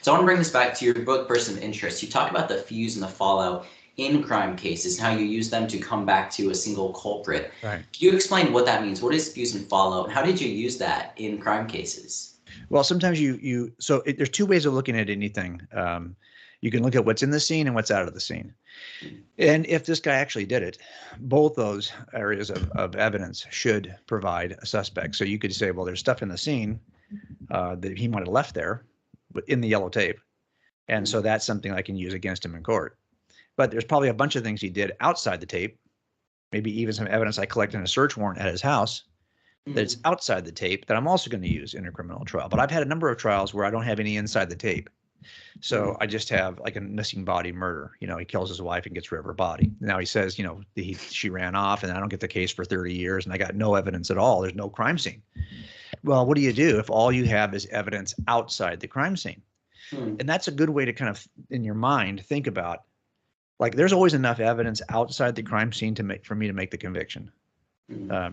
So I want to bring this back to your book, Person of Interest. You talk about the fuse and the fallout in crime cases and how you use them to come back to a single culprit. Right. Can you explain what that means? What is fuse and fallout, and how did you use that in crime cases? Well, sometimes there's two ways of looking at anything. You can look at what's in the scene and what's out of the scene. And if this guy actually did it, both those areas of evidence should provide a suspect. So you could say, well, there's stuff in the scene that he might have left there in the yellow tape. And so that's something I can use against him in court. But there's probably a bunch of things he did outside the tape, maybe even some evidence I collected in a search warrant at his house that's outside the tape that I'm also going to use in a criminal trial. But I've had a number of trials where I don't have any inside the tape. So I just have like a missing body murder. You know, he kills his wife and gets rid of her body. Now he says, you know, she ran off and I don't get the case for 30 years and I got no evidence at all. There's no crime scene. Well, what do you do if all you have is evidence outside the crime scene? And that's a good way to kind of, in your mind, think about, like, there's always enough evidence outside the crime scene for me to make the conviction.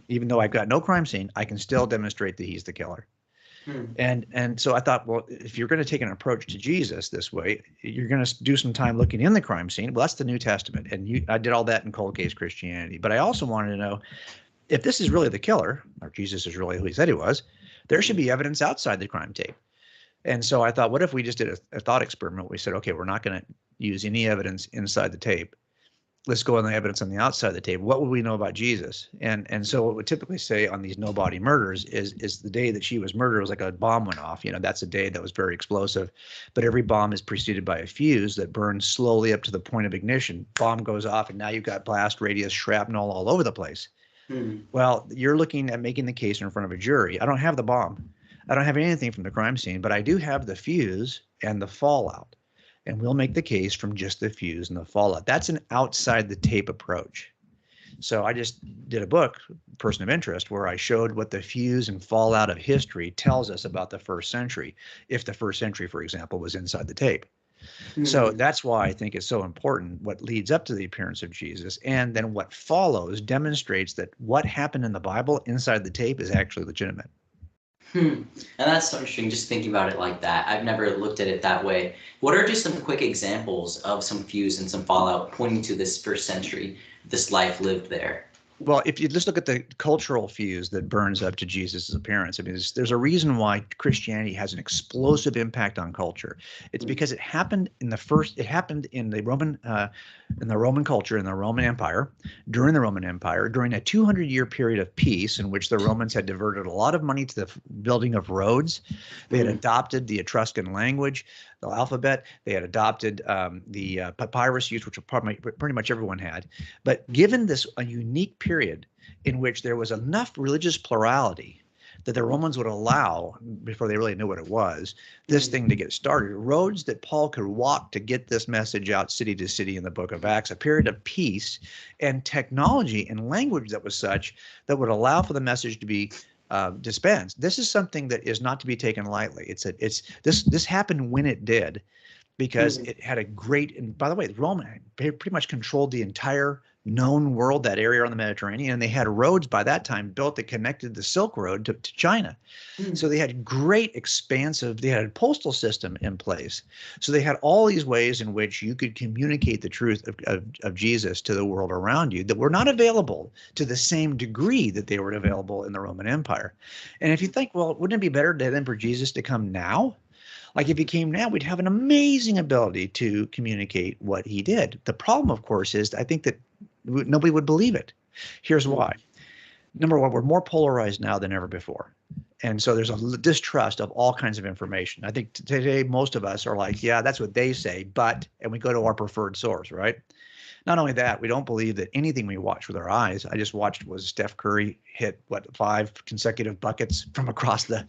Even though I've got no crime scene, I can still demonstrate that he's the killer. And so I thought, well, if you're going to take an approach to Jesus this way, you're going to do some time looking in the crime scene. Well, that's the New Testament. And I did all that in cold case Christianity. But I also wanted to know if this is really the killer, or Jesus is really who he said he was, there should be evidence outside the crime tape. And so I thought, what if we just did a thought experiment? We said, okay, we're not going to use any evidence inside the tape. Let's go on the evidence on the outside of the tape. What would we know about Jesus? And so what we typically say on these no body murders is the day that she was murdered was like a bomb went off. You know, that's a day that was very explosive. But every bomb is preceded by a fuse that burns slowly up to the point of ignition. Bomb goes off, and now you've got blast radius, shrapnel all over the place. Well, you're looking at making the case in front of a jury. I don't have the bomb. I don't have anything from the crime scene, but I do have the fuse and the fallout. And we'll make the case from just the fuse and the fallout. That's an outside the tape approach. So I just did a book, Person of Interest, where I showed what the fuse and fallout of history tells us about the first century, if the first century, for example, was inside the tape. So that's why I think it's so important what leads up to the appearance of Jesus. And then what follows demonstrates that what happened in the Bible inside the tape is actually legitimate. And that's so interesting, just thinking about it like that. I've never looked at it that way. What are just some quick examples of some fuse and some fallout pointing to this first century, this life lived there? Well, if you just look at the cultural fuse that burns up to Jesus' appearance, I mean, there's a reason why Christianity has an explosive impact on culture. It's because it happened in the Roman culture, in the Roman Empire, during the Roman Empire, during a 200-year period of peace in which the Romans had diverted a lot of money to the building of roads. They had adopted the Etruscan language, the alphabet. They had adopted the papyrus use, which pretty much everyone had. But given a unique period in which there was enough religious plurality that the Romans would allow, before they really knew what it was, this thing to get started, roads that Paul could walk to get this message out city to city in the book of Acts, a period of peace and technology and language that was such that would allow for the message to be dispensed. This is something that is not to be taken lightly. This happened when it did, because it had a great, and by the way, Rome pretty much controlled the entire known world, that area on the Mediterranean, and they had roads by that time built that connected the Silk Road to China. So they had great they had a postal system in place. So they had all these ways in which you could communicate the truth of Jesus to the world around you that were not available to the same degree that they were available in the Roman Empire. And if you think, well, wouldn't it be better then for Jesus to come now? Like if he came now, we'd have an amazing ability to communicate what he did. The problem, of course, is I think that nobody would believe it. Here's why. Number one, we're more polarized now than ever before. And so there's a distrust of all kinds of information. I think today most of us are like, yeah, that's what they say, and we go to our preferred source, right? Not only that, we don't believe that anything we watch with our eyes. I just watched was Steph Curry hit 5 consecutive buckets from across the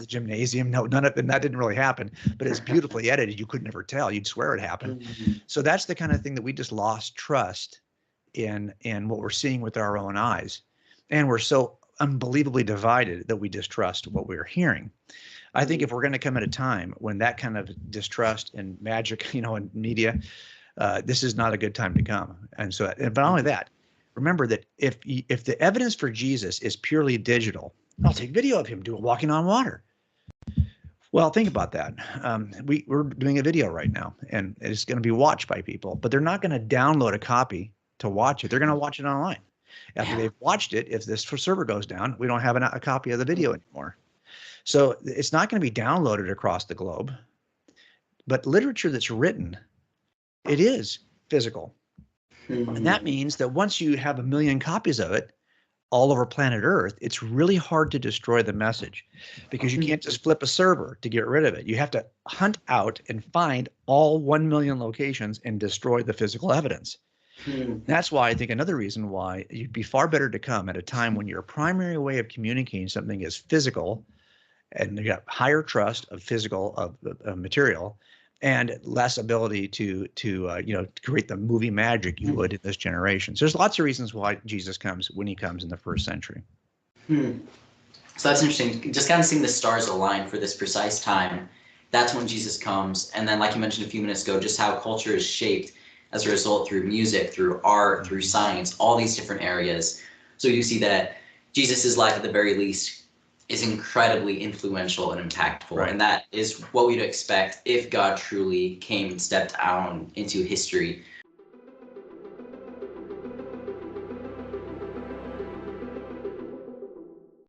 gymnasium. No, none of, and that didn't really happen, but it's beautifully edited. You could never tell. You'd swear it happened. So that's the kind of thing that we just lost trust in what we're seeing with our own eyes, and we're so unbelievably divided that we distrust what we're hearing. I think if we're going to come at a time when that kind of distrust and magic, in media. This is not a good time to come. And so, but not only that, remember that if the evidence for Jesus is purely digital, I'll take video of him walking on water. Well, think about that. We're doing a video right now, and it's going to be watched by people, but they're not going to download a copy to watch it. They're going to watch it online. After Yeah. they've watched it, if this server goes down, we don't have a copy of the video anymore. So it's not going to be downloaded across the globe. But literature that's written, it is physical. And Mhm. that means that once you have a million copies of it all over planet Earth, it's really hard to destroy the message because you can't just flip a server to get rid of it. You have to hunt out and find all 1 million locations and destroy the physical evidence. Mhm. That's why I think another reason why you'd be far better to come at a time when your primary way of communicating something is physical and you got higher trust of physical of material and less ability to create the movie magic you would in this generation. So there's lots of reasons why Jesus comes when he comes in the first century. Hmm. So that's interesting. Just kind of seeing the stars align for this precise time. That's when Jesus comes. And then, like you mentioned a few minutes ago, just how culture is shaped as a result through music, through art, through science, all these different areas. So you see that Jesus's life, at the very least, is incredibly influential and impactful. Right. And that is what we'd expect if God truly came and stepped out into history